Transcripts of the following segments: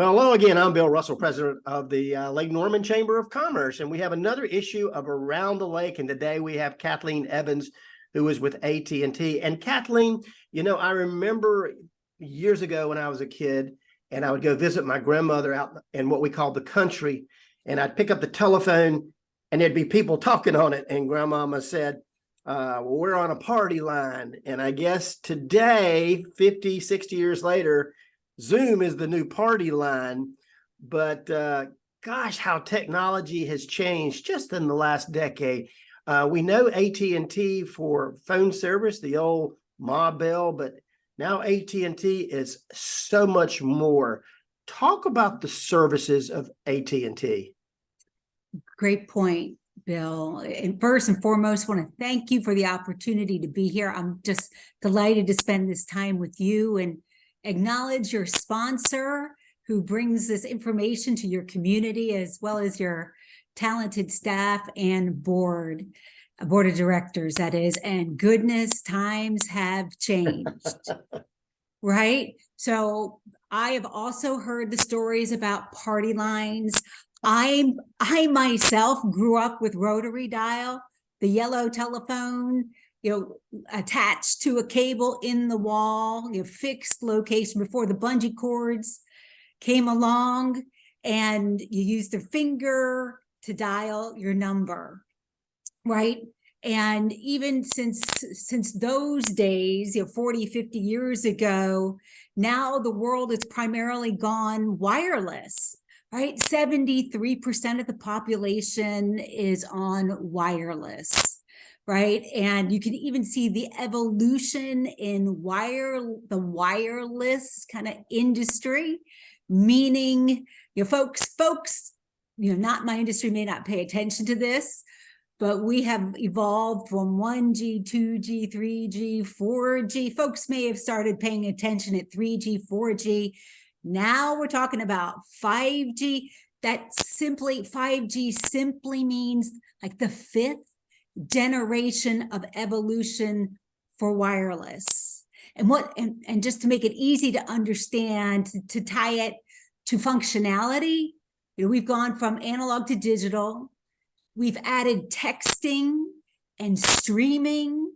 Well, hello again. I'm Bill Russell, president of the Lake Norman Chamber of Commerce, and we have another issue of Around the Lake. And today we have Kathleen Evans, who is with AT&T. And Kathleen, I remember years ago when I was a kid, and I would go visit my grandmother out in what we call the country, and I'd pick up the telephone, and there'd be people talking on it. And Grandmama said, well, we're on a party line. And I guess today, 50, 60 years later, Zoom is the new party line, but gosh, how technology has changed just in the last decade. We know AT&T for phone service, the old Ma Bell, but now AT&T is so much more. Talk about the services of AT&T. Great point, Bill. And first and foremost, I want to thank you for the opportunity to be here. I'm just delighted to spend this time with you and acknowledge your sponsor who brings this information to your community, as well as your talented staff and board of directors, that is. And goodness, times have changed, right? So I have also heard the stories about party lines. I myself grew up with rotary dial, the yellow telephone, attached to a cable in the wall, fixed location before the bungee cords came along, and you used your finger to dial your number, right? And even since those days, 40, 50 years ago, now the world has primarily gone wireless, right? 73% of the population is on wireless. Right. And you can even see the evolution in the wireless kind of industry, meaning, folks, not my industry may not pay attention to this, but we have evolved from 1G, 2G, 3G, 4G. Folks may have started paying attention at 3G, 4G. Now we're talking about 5G. 5G simply means like the fifth generation of evolution for wireless. And just to make it easy to understand, to tie it to functionality, we've gone from analog to digital. We've added texting and streaming,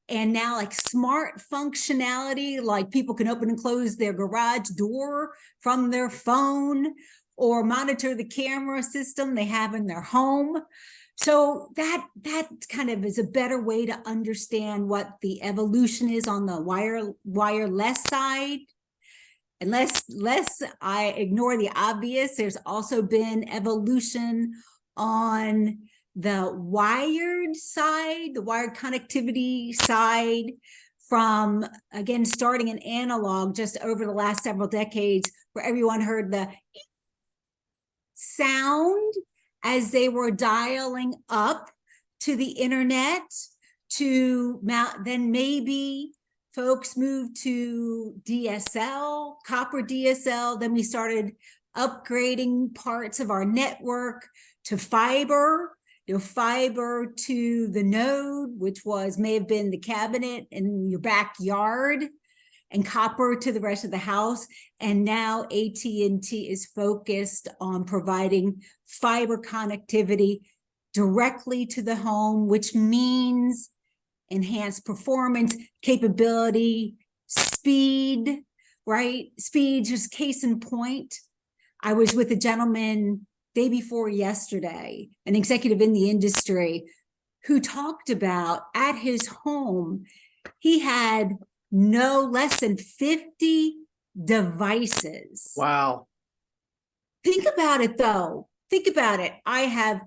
and now like smart functionality, like people can open and close their garage door from their phone or monitor the camera system they have in their home. So that kind of is a better way to understand what the evolution is on the wireless side. And lest I ignore the obvious, there's also been evolution on the wired side, the wired connectivity side, from, again, starting in analog just over the last several decades, where everyone heard the sound as they were dialing up to the internet, then maybe folks moved to DSL, copper DSL. Then we started upgrading parts of our network to fiber, fiber to the node, which may have been the cabinet in your backyard, and copper to the rest of the house. And now AT&T is focused on providing fiber connectivity directly to the home, which means enhanced performance, capability, speed, right? Speed, just case in point. I was with a gentleman day before yesterday, an executive in the industry, who talked about at his home, he had no less than 50 devices. Wow. Think about it, though. Think about it. I have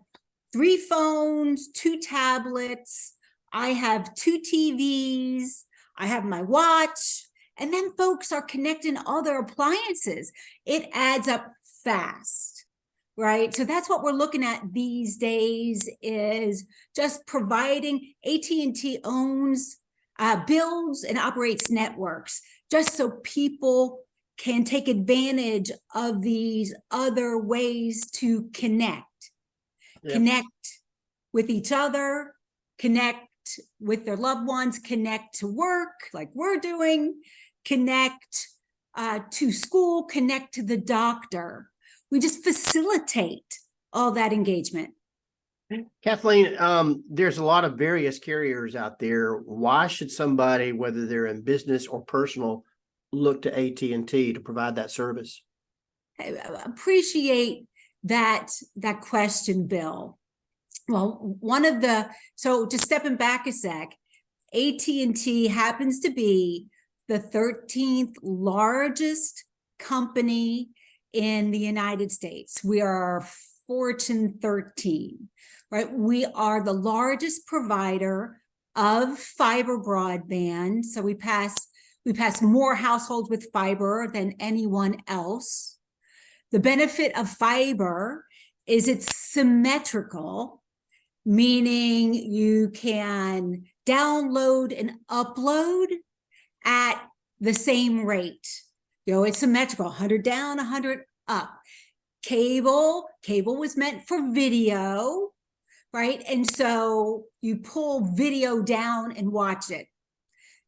3 phones, 2 tablets. I have 2 TVs. I have my watch. And then folks are connecting other appliances. It adds up fast, right? So that's what we're looking at these days, is just providing. AT&T owns, builds and operates networks, just so people can take advantage of these other ways to connect. Yep. Connect with each other, connect with their loved ones, connect to work like we're doing, connect to school, connect to the doctor. We just facilitate all that engagement. Kathleen, there's a lot of various carriers out there. Why should somebody, whether they're in business or personal, look to AT&T to provide that service? I appreciate that question, Bill. Well, so just stepping back a sec, AT&T happens to be the 13th largest company in the United States. We are Fortune 13, right? We are the largest provider of fiber broadband. So we pass more households with fiber than anyone else. The benefit of fiber is it's symmetrical, meaning you can download and upload at the same rate. It's symmetrical, 100 down, 100 up. Cable was meant for video, right? And so you pull video down and watch it,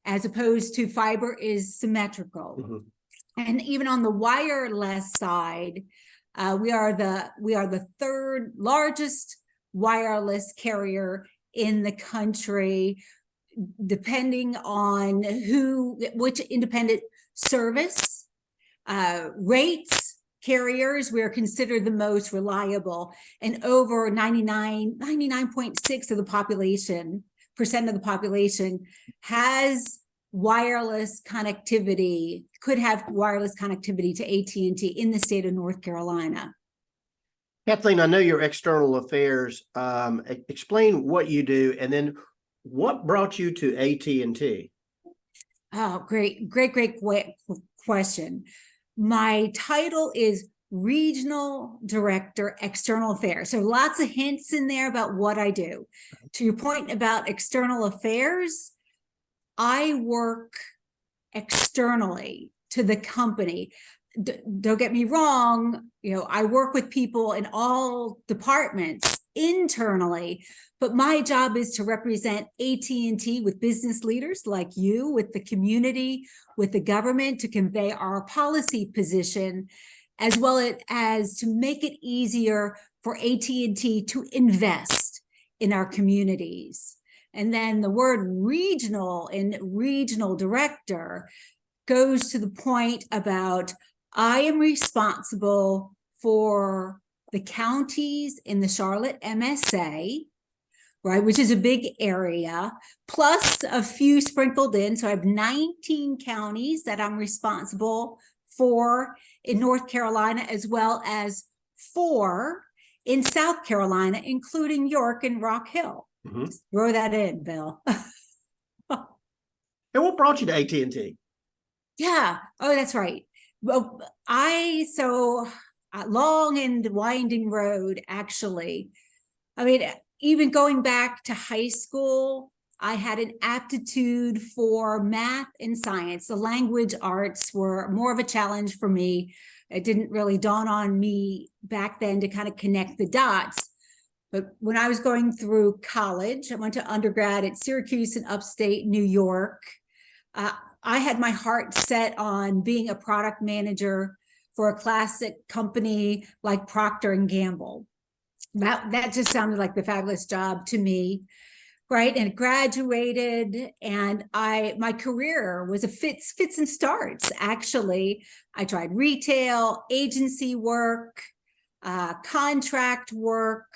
as opposed to fiber is symmetrical. Mm-hmm. And even on the wireless side, we are the third largest wireless carrier in the country, depending on which independent service rates carriers. We are considered the most reliable, and over 99.6% of the population has wireless connectivity, could have wireless connectivity to AT&T in the state of North Carolina. Kathleen, I know your external affairs. Explain what you do, and then what brought you to AT&T? Oh, great question. My title is Regional Director, External Affairs. So lots of hints in there about what I do. To your point about external affairs, I work externally to the company. Don't get me wrong, I work with people in all departments internally, but my job is to represent AT&T with business leaders like you, with the community, with the government, to convey our policy position, as well as to make it easier for AT&T to invest in our communities. And then the word regional and regional director goes to the point about I am responsible for the counties in the Charlotte MSA, right, which is a big area, plus a few sprinkled in. So I have 19 counties that I'm responsible for in North Carolina, as well as 4 in South Carolina, including York and Rock Hill. Mm-hmm. Just throw that in, Bill. And what brought you to AT&T? Yeah. Oh, that's right. Well, long and winding road, actually. I mean, even going back to high school, I had an aptitude for math and science. The language arts were more of a challenge for me. It didn't really dawn on me back then to kind of connect the dots. But when I was going through college, I went to undergrad at Syracuse in upstate New York. I had my heart set on being a product manager for a classic company like Procter & Gamble. That just sounded like the fabulous job to me, right? And graduated, and my career was a fits and starts, actually. I tried retail, agency work, contract work,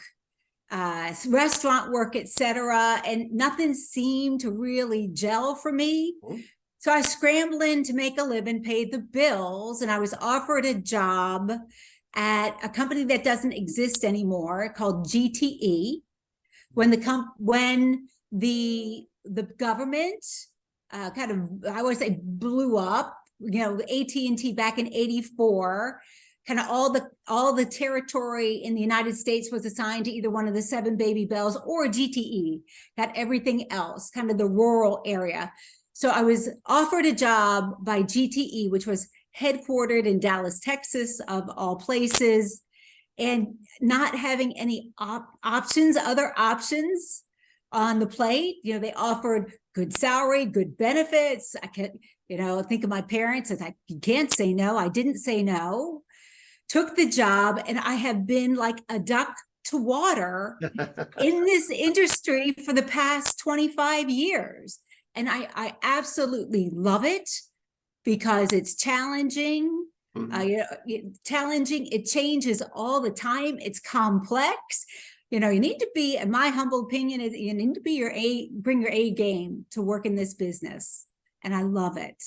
restaurant work, etc., and nothing seemed to really gel for me. So I scrambled in to make a living, paid the bills, and I was offered a job at a company that doesn't exist anymore called GTE. When the government kind of, I would say, blew up, AT&T back in '84. Kind of all the territory in the United States was assigned to either one of the 7 baby bells or GTE, got everything else, kind of the rural area. So I was offered a job by GTE, which was headquartered in Dallas, Texas, of all places, and not having any other options on the plate. They offered good salary, good benefits. I can, think of my parents as you can't say no. I didn't say no, took the job, and I have been like a duck to water in this industry for the past 25 years. And I absolutely love it because it's challenging. Challenging. It changes all the time. It's complex. You need to be, in my humble opinion, you need to be bring your A game to work in this business. And I love it.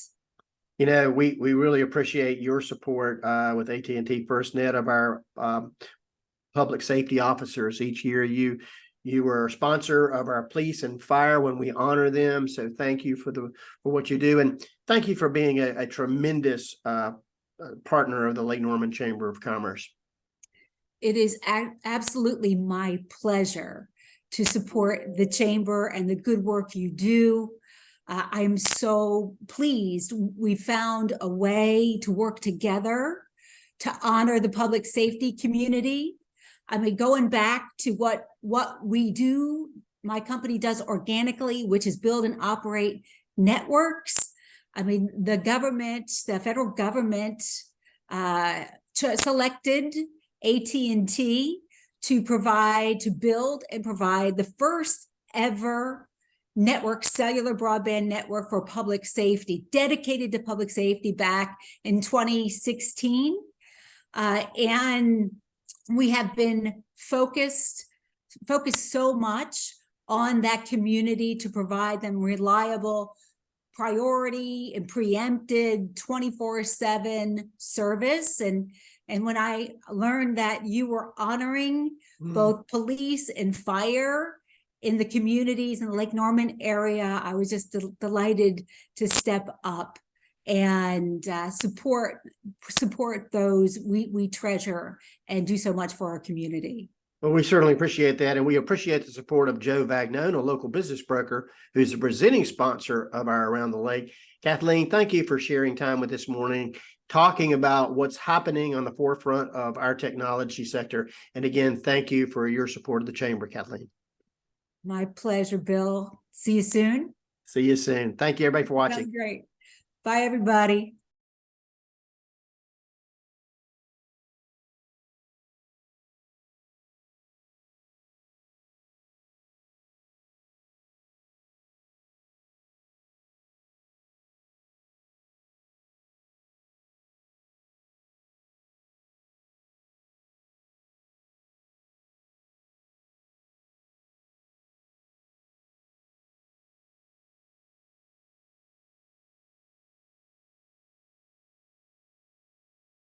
We really appreciate your support with AT&T FirstNet of our public safety officers. Each year you were a sponsor of our police and fire when we honor them. So thank you for what you do. And thank you for being a tremendous partner of the Lake Norman Chamber of Commerce. It is absolutely my pleasure to support the chamber and the good work you do. I'm so pleased we found a way to work together to honor the public safety community. I mean, going back to what we do, my company does organically, which is build and operate networks. I mean, the federal government selected AT&T to build and provide the first ever cellular broadband network for public safety, dedicated to public safety back in 2016. And we have been focused so much on that community to provide them reliable, priority and preempted 24/7 service. And when I learned that you were honoring both police and fire in the communities in the Lake Norman area, I was just delighted to step up and support those we treasure and do so much for our community. Well, we certainly appreciate that. And we appreciate the support of Joe Vagnone, a local business broker who's the presenting sponsor of our Around the Lake. Kathleen, thank you for sharing time with this morning, talking about what's happening on the forefront of our technology sector. And again, thank you for your support of the Chamber, Kathleen. My pleasure, Bill. See you soon. See you soon. Thank you, everybody, for watching. Sounds great. Bye, everybody.